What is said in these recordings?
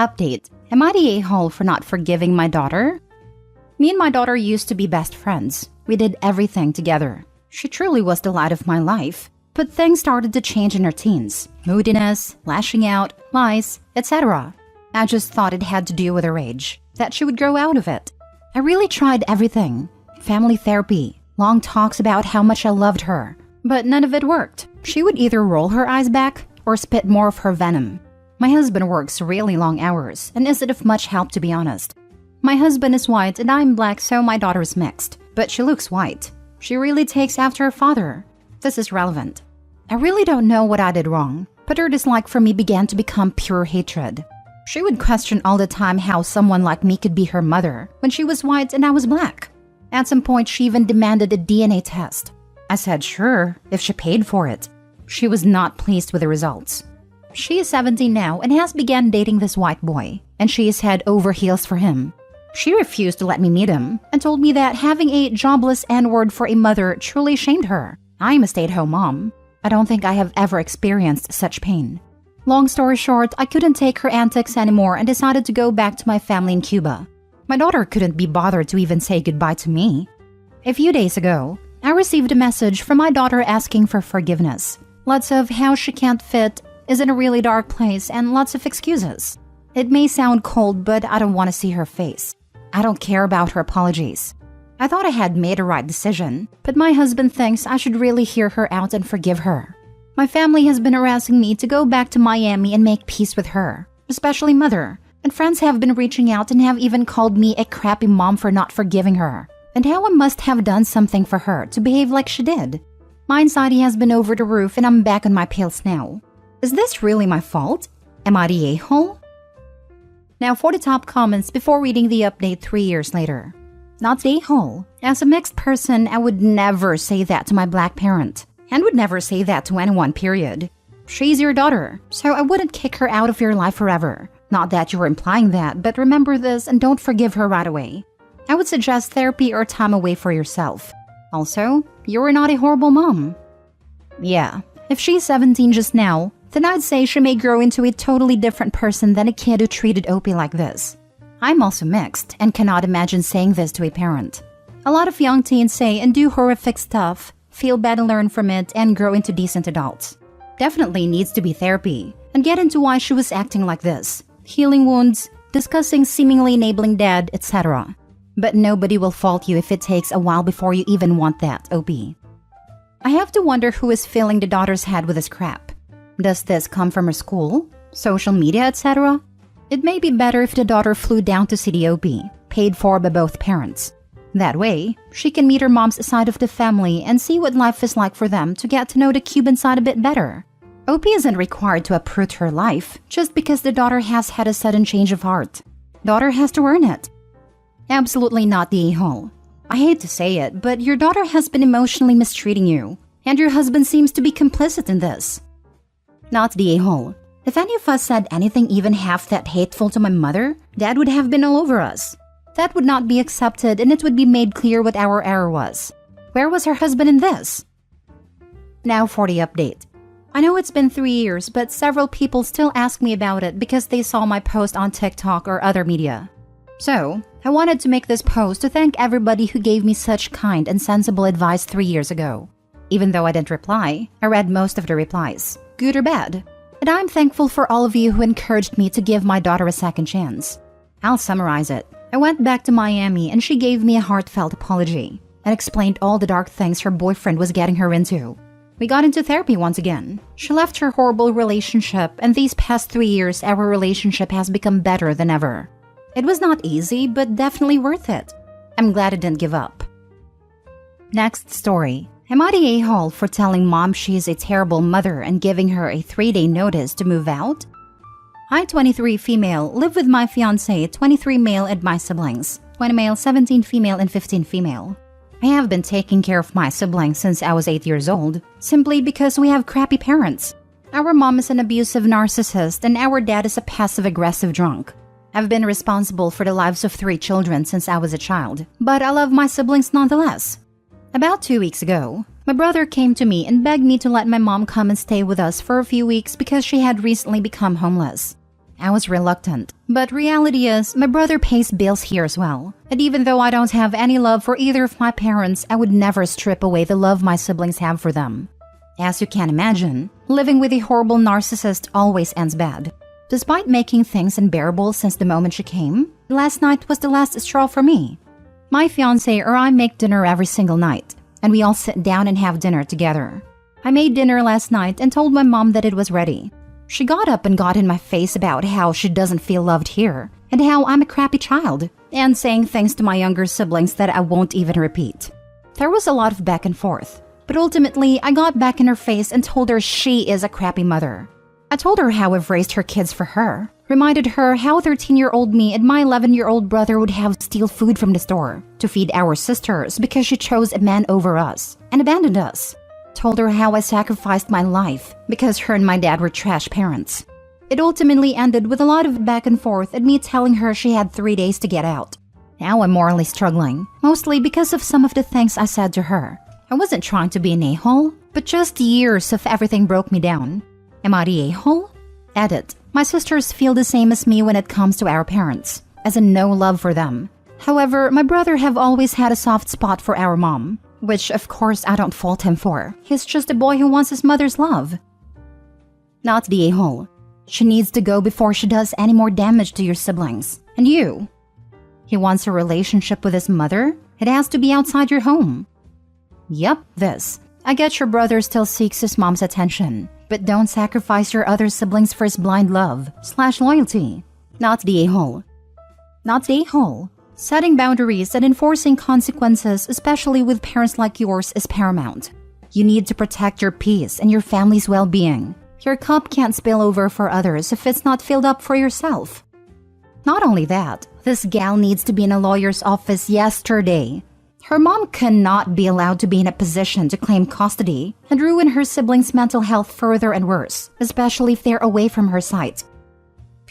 Update. Am I the a-hole for not forgiving my daughter? Me and my daughter used to be best friends. We did everything together. She truly was the light of my life. But things started to change in her teens. Moodiness, lashing out, lies, etc. I just thought it had to do with her age, that she would grow out of it. I really tried everything. Family therapy, long talks about how much I loved her. But none of it worked. She would either roll her eyes back or spit more of her venom. My husband works really long hours and isn't of much help, to be honest. My husband is white and I'm black, so my daughter is mixed. But she looks white. She really takes after her father. This is relevant. I really don't know what I did wrong, but her dislike for me began to become pure hatred. She would question all the time how someone like me could be her mother when she was white and I was black. At some point, she even demanded a DNA test. I said sure, if she paid for it. She was not pleased with the results. She is 17 now and has begun dating this white boy, and she is head over heels for him. She refused to let me meet him and told me that having a jobless N-word for a mother truly shamed her. I'm a stay-at-home mom. I don't think I have ever experienced such pain. Long story short, I couldn't take her antics anymore and decided to go back to my family in Cuba. My daughter couldn't be bothered to even say goodbye to me. A few days ago, I received a message from my daughter asking for forgiveness. Lots of how she can't fit, is in a really dark place, and lots of excuses. It may sound cold, but I don't want to see her face. I don't care about her apologies. I thought I had made a right decision, but my husband thinks I should really hear her out and forgive her. My family has been harassing me to go back to Miami and make peace with her, especially mother, and friends have been reaching out and have even called me a crappy mom for not forgiving her, and how I must have done something for her to behave like she did. My anxiety has been over the roof and I'm back on my pills now. Is this really my fault? Am I the a-hole? Now for the top comments before reading the update 3 years later. Not the a-hole. As a mixed person, I would never say that to my black parent, and would never say that to anyone, period. She's your daughter, so I wouldn't kick her out of your life forever. Not that you're implying that, but remember this and don't forgive her right away. I would suggest therapy or time away for yourself. Also, you're not a horrible mom. Yeah, if she's 17 just now, then I'd say she may grow into a totally different person than a kid who treated Opie like this. I'm also mixed and cannot imagine saying this to a parent. A lot of young teens say and do horrific stuff, feel bad and learn from it, and grow into decent adults. Definitely needs to be therapy, and get into why she was acting like this, healing wounds, discussing seemingly enabling dad, etc. But nobody will fault you if it takes a while before you even want that, Opie. I have to wonder who is filling the daughter's head with this crap. Does this come from her school, social media, etc.? It may be better if the daughter flew down to see the Opie, paid for by both parents. That way, she can meet her mom's side of the family and see what life is like for them to get to know the Cuban side a bit better. Opie isn't required to uproot her life just because the daughter has had a sudden change of heart. Daughter has to earn it. Absolutely not the a-hole. I hate to say it, but your daughter has been emotionally mistreating you, and your husband seems to be complicit in this. Not the a-hole. If any of us said anything even half that hateful to my mother, Dad would have been all over us. That would not be accepted and it would be made clear what our error was. Where was her husband in this? Now for the update. I know it's been 3 years, but several people still ask me about it because they saw my post on TikTok or other media. So, I wanted to make this post to thank everybody who gave me such kind and sensible advice 3 years ago. Even though I didn't reply, I read most of the replies, good or bad. And I'm thankful for all of you who encouraged me to give my daughter a second chance. I'll summarize it. I went back to Miami and she gave me a heartfelt apology and explained all the dark things her boyfriend was getting her into. We got into therapy once again. She left her horrible relationship, and these past 3 years our relationship has become better than ever. It was not easy, but definitely worth it. I'm glad I didn't give up. Next story. Am I the a-hole for telling mom she is a terrible mother and giving her a 3-day notice to move out? I, 23 female, live with my fiancé, 23 male, and my siblings, 20 male, 17 female, and 15 female. I have been taking care of my siblings since I was 8 years old, simply because we have crappy parents. Our mom is an abusive narcissist and our dad is a passive-aggressive drunk. I've been responsible for the lives of 3 children since I was a child, but I love my siblings nonetheless. About 2 weeks ago, my brother came to me and begged me to let my mom come and stay with us for a few weeks because she had recently become homeless. I was reluctant, but reality is my brother pays bills here as well. And even though I don't have any love for either of my parents, I would never strip away the love my siblings have for them. As you can imagine, living with a horrible narcissist always ends bad. Despite making things unbearable since the moment she came, last night was the last straw for me. My fiancé or I make dinner every single night, and we all sit down and have dinner together. I made dinner last night and told my mom that it was ready. She got up and got in my face about how she doesn't feel loved here, and how I'm a crappy child, and saying things to my younger siblings that I won't even repeat. There was a lot of back and forth, but ultimately I got back in her face and told her she is a crappy mother. I told her how I've raised her kids for her, reminded her how 13-year-old me and my 11-year-old brother would have to steal food from the store to feed our sisters because she chose a man over us and abandoned us. Told her how I sacrificed my life because her and my dad were trash parents. It ultimately ended with a lot of back and forth and me telling her she had 3 days to get out. Now I'm morally struggling, mostly because of some of the things I said to her. I wasn't trying to be an a-hole, but just years of everything broke me down. Am I the a-hole? Edit. My sisters feel the same as me when it comes to our parents, as in no love for them. However, my brother have always had a soft spot for our mom, which of course I don't fault him for. He's just a boy who wants his mother's love. Not the a-hole. She needs to go before she does any more damage to your siblings. And you. He wants a relationship with his mother? It has to be outside your home. Yep, this. I get your brother still seeks his mom's attention, but don't sacrifice your other siblings for his blind love/loyalty. Not the a-hole. Not the a-hole. Setting boundaries and enforcing consequences, especially with parents like yours, is paramount. You need to protect your peace and your family's well-being. Your cup can't spill over for others if it's not filled up for yourself. Not only that, this gal needs to be in a lawyer's office yesterday. Her mom cannot be allowed to be in a position to claim custody and ruin her siblings' mental health further and worse, especially if they're away from her sight.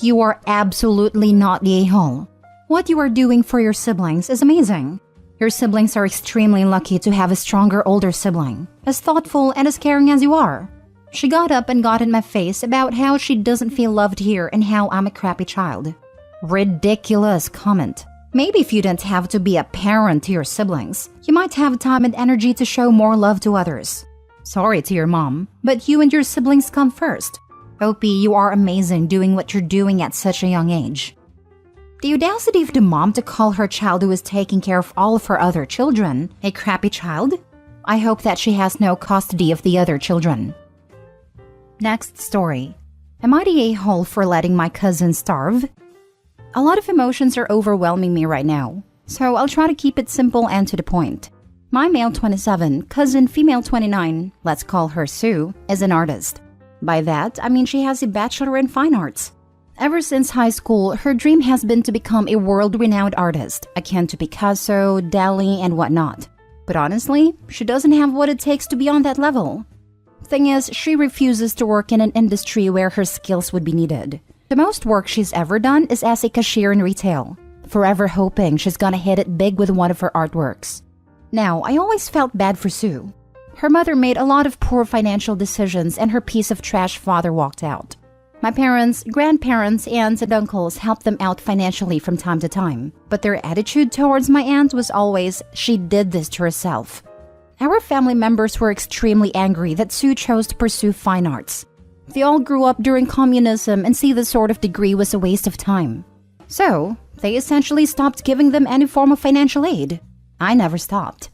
You are absolutely not the a-hole. What you are doing for your siblings is amazing. Your siblings are extremely lucky to have a stronger older sibling, as thoughtful and as caring as you are. She got up and got in my face about how she doesn't feel loved here and how I'm a crappy child. Ridiculous comment. Maybe if you didn't have to be a parent to your siblings, you might have time and energy to show more love to others. Sorry to your mom, but you and your siblings come first. OP, you are amazing doing what you're doing at such a young age. The audacity of the mom to call her child who is taking care of all of her other children a crappy child? I hope that she has no custody of the other children. Next story. Am I the a-hole for letting my cousin starve? A lot of emotions are overwhelming me right now, so I'll try to keep it simple and to the point. My male 27, cousin female 29, let's call her Sue, is an artist. By that, I mean she has a bachelor in fine arts. Ever since high school, her dream has been to become a world-renowned artist, akin to Picasso, Dali, and whatnot. But honestly, she doesn't have what it takes to be on that level. Thing is, she refuses to work in an industry where her skills would be needed. The most work she's ever done is as a cashier in retail, forever hoping she's gonna hit it big with one of her artworks. Now, I always felt bad for Sue. Her mother made a lot of poor financial decisions and her piece of trash father walked out. My parents, grandparents, aunts, and uncles helped them out financially from time to time, but their attitude towards my aunt was always, she did this to herself. Our family members were extremely angry that Sue chose to pursue fine arts. They all grew up during communism and see this sort of degree was a waste of time. So, they essentially stopped giving them any form of financial aid. I never stopped.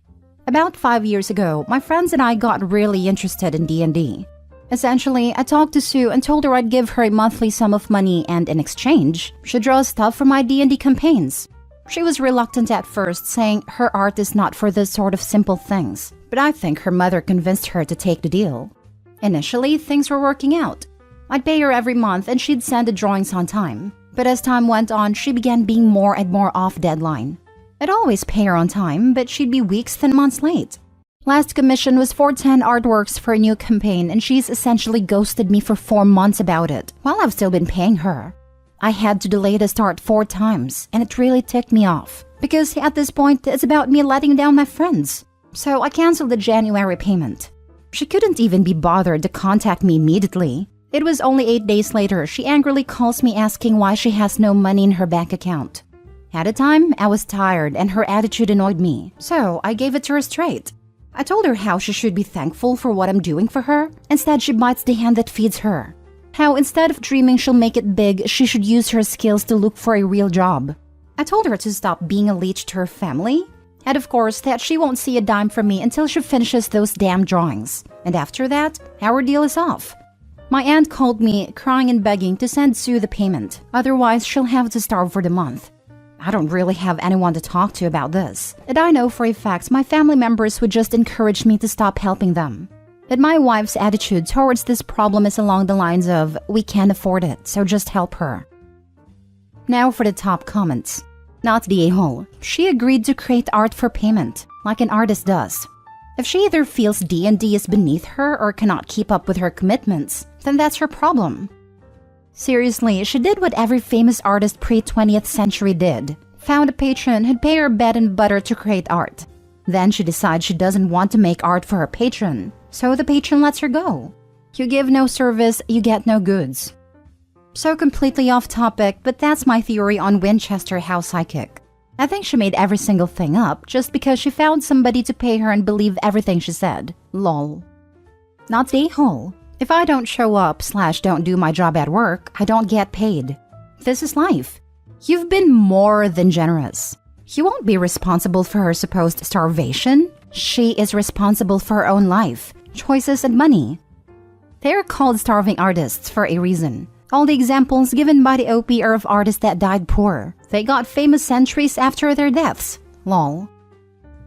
About 5 years ago, my friends and I got really interested in D&D. Essentially, I talked to Sue and told her I'd give her a monthly sum of money and, in exchange, she'd draw stuff for my D&D campaigns. She was reluctant at first, saying her art is not for this sort of simple things, but I think her mother convinced her to take the deal. Initially, things were working out. I'd pay her every month and she'd send the drawings on time. But as time went on, she began being more and more off deadline. I'd always pay her on time, but she'd be weeks then months late. Last commission was for 10 artworks for a new campaign and she's essentially ghosted me for 4 months about it, while I've still been paying her. I had to delay the start 4 times, and it really ticked me off, because at this point, it's about me letting down my friends. So I canceled the January payment. She couldn't even be bothered to contact me immediately. It was only 8 days later she angrily calls me asking why she has no money in her bank account. At the time, I was tired and her attitude annoyed me, so I gave it to her straight. I told her how she should be thankful for what I'm doing for her. Instead, she bites the hand that feeds her. How instead of dreaming she'll make it big, she should use her skills to look for a real job. I told her to stop being a leech to her family, and of course that she won't see a dime from me until she finishes those damn drawings. And after that, our deal is off. My aunt called me, crying and begging to send Sue the payment, otherwise she'll have to starve for the month. I don't really have anyone to talk to about this, and I know for a fact my family members would just encourage me to stop helping them. But my wife's attitude towards this problem is along the lines of, we can't afford it, so just help her. Now for the top comments. Not the a-hole. She agreed to create art for payment, like an artist does. If she either feels D&D is beneath her or cannot keep up with her commitments, then that's her problem. Seriously, she did what every famous artist pre-20th century did. Found a patron who'd pay her bread and butter to create art. Then she decides she doesn't want to make art for her patron, so the patron lets her go. You give no service, you get no goods. So completely off topic, but that's my theory on Winchester House Psychic. I think she made every single thing up just because she found somebody to pay her and believe everything she said. Lol. Not the a-hole. If I don't show up / don't do my job at work, I don't get paid. This is life. You've been more than generous. You won't be responsible for her supposed starvation. She is responsible for her own life, choices, and money. They are called starving artists for a reason. All the examples given by the OP are of artists that died poor. They got famous centuries after their deaths. Lol.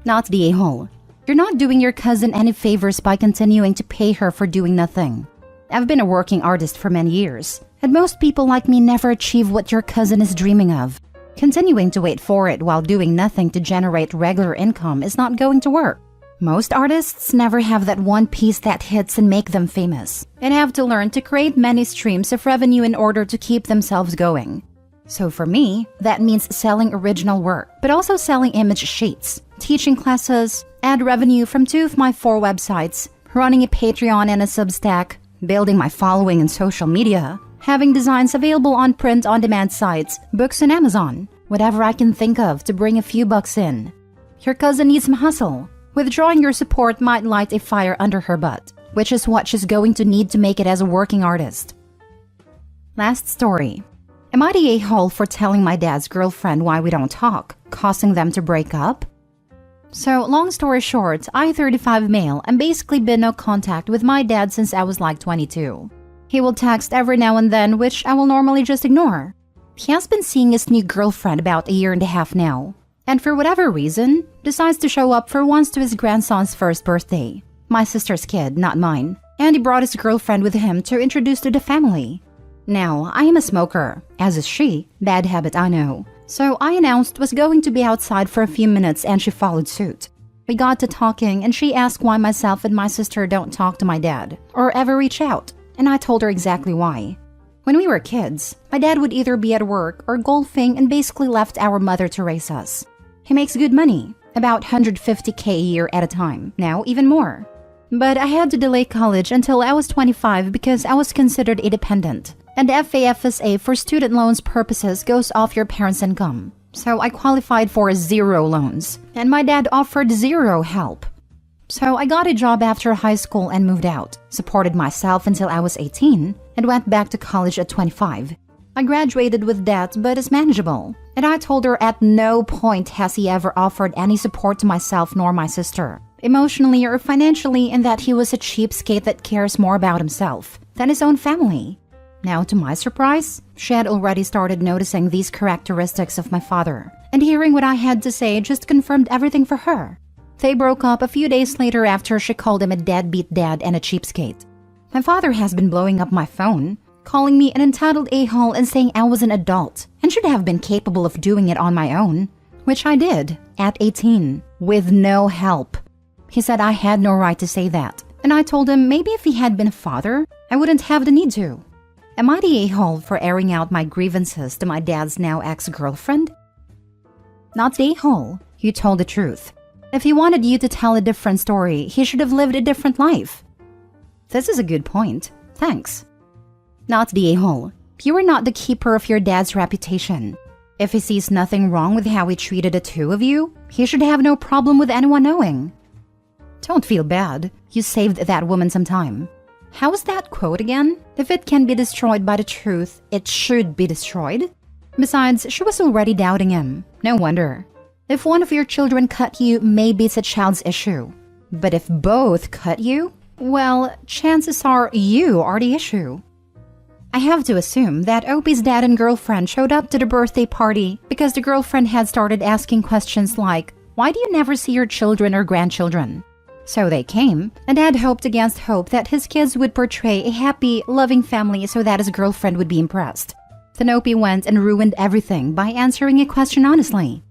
Not the a-hole. You're not doing your cousin any favors by continuing to pay her for doing nothing. I've been a working artist for many years, and most people like me never achieve what your cousin is dreaming of. Continuing to wait for it while doing nothing to generate regular income is not going to work. Most artists never have that one piece that hits and make them famous, and have to learn to create many streams of revenue in order to keep themselves going. So for me, that means selling original work, but also selling image sheets, teaching classes, ad revenue from 2 of my 4 websites, running a Patreon and a Substack, building my following in social media, having designs available on print-on-demand sites, books on Amazon, whatever I can think of to bring a few bucks in. Your cousin needs some hustle. Withdrawing your support might light a fire under her butt, which is what she's going to need to make it as a working artist. Last story. Am I the a-hole for telling my dad's girlfriend why we don't talk, causing them to break up? So, long story short, I, 35 male, am basically been no contact with my dad since I was like 22. He will text every now and then, which I will normally just ignore. He has been seeing his new girlfriend about a year and a half now, and for whatever reason, decides to show up for once to his grandson's first birthday. My sister's kid, not mine, and he brought his girlfriend with him to introduce to the family. Now, I am a smoker, as is she, bad habit I know. So I announced was going to be outside for a few minutes and she followed suit. We got to talking and she asked why myself and my sister don't talk to my dad or ever reach out, and I told her exactly why. When we were kids, my dad would either be at work or golfing and basically left our mother to raise us. He makes good money, about $150K a year at a time, now even more. But I had to delay college until I was 25 because I was considered a dependent. And FAFSA for student loans purposes goes off your parents' income. So I qualified for 0 loans, and my dad offered 0 help. So I got a job after high school and moved out, supported myself until I was 18, and went back to college at 25. I graduated with debt, but it's manageable. And I told her at no point has he ever offered any support to myself nor my sister, emotionally or financially, and that he was a cheapskate that cares more about himself than his own family. Now, to my surprise, she had already started noticing these characteristics of my father, and hearing what I had to say just confirmed everything for her. They broke up a few days later after she called him a deadbeat dad and a cheapskate. My father has been blowing up my phone, calling me an entitled a-hole and saying I was an adult and should have been capable of doing it on my own, which I did, at 18, with no help. He said I had no right to say that, and I told him maybe if he had been a father, I wouldn't have the need to. Am I the a-hole for airing out my grievances to my dad's now ex-girlfriend? Not the a-hole. You told the truth. If he wanted you to tell a different story, he should have lived a different life. This is a good point. Thanks. Not the a-hole. You are not the keeper of your dad's reputation. If he sees nothing wrong with how he treated the two of you, he should have no problem with anyone knowing. Don't feel bad. You saved that woman some time. How was that quote again? If it can be destroyed by the truth, it should be destroyed. Besides, she was already doubting him. No wonder. If one of your children cut you, maybe it's a child's issue. But if both cut you, well, chances are you are the issue. I have to assume that Opie's dad and girlfriend showed up to the birthday party because the girlfriend had started asking questions like, "Why do you never see your children or grandchildren?" So they came, and Dad hoped against hope that his kids would portray a happy, loving family so that his girlfriend would be impressed. Then Opie went and ruined everything by answering a question honestly.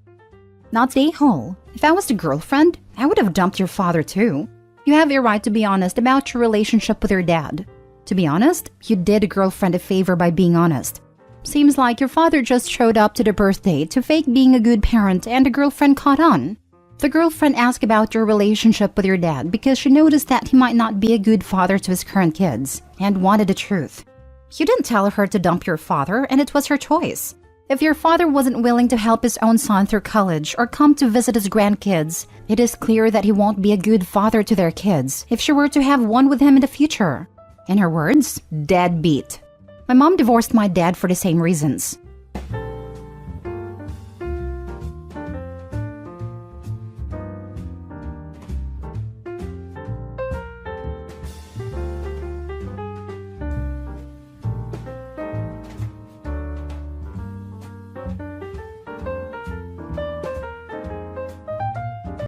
Not the a-hole. If I was the girlfriend, I would have dumped your father too. You have a right to be honest about your relationship with your dad. To be honest, you did a girlfriend a favor by being honest. Seems like your father just showed up to the birthday to fake being a good parent and the girlfriend caught on. The girlfriend asked about your relationship with your dad because she noticed that he might not be a good father to his current kids and wanted the truth. You didn't tell her to dump your father, and it was her choice. If your father wasn't willing to help his own son through college or come to visit his grandkids, it is clear that he won't be a good father to their kids if she were to have one with him in the future. In her words, deadbeat. My mom divorced my dad for the same reasons.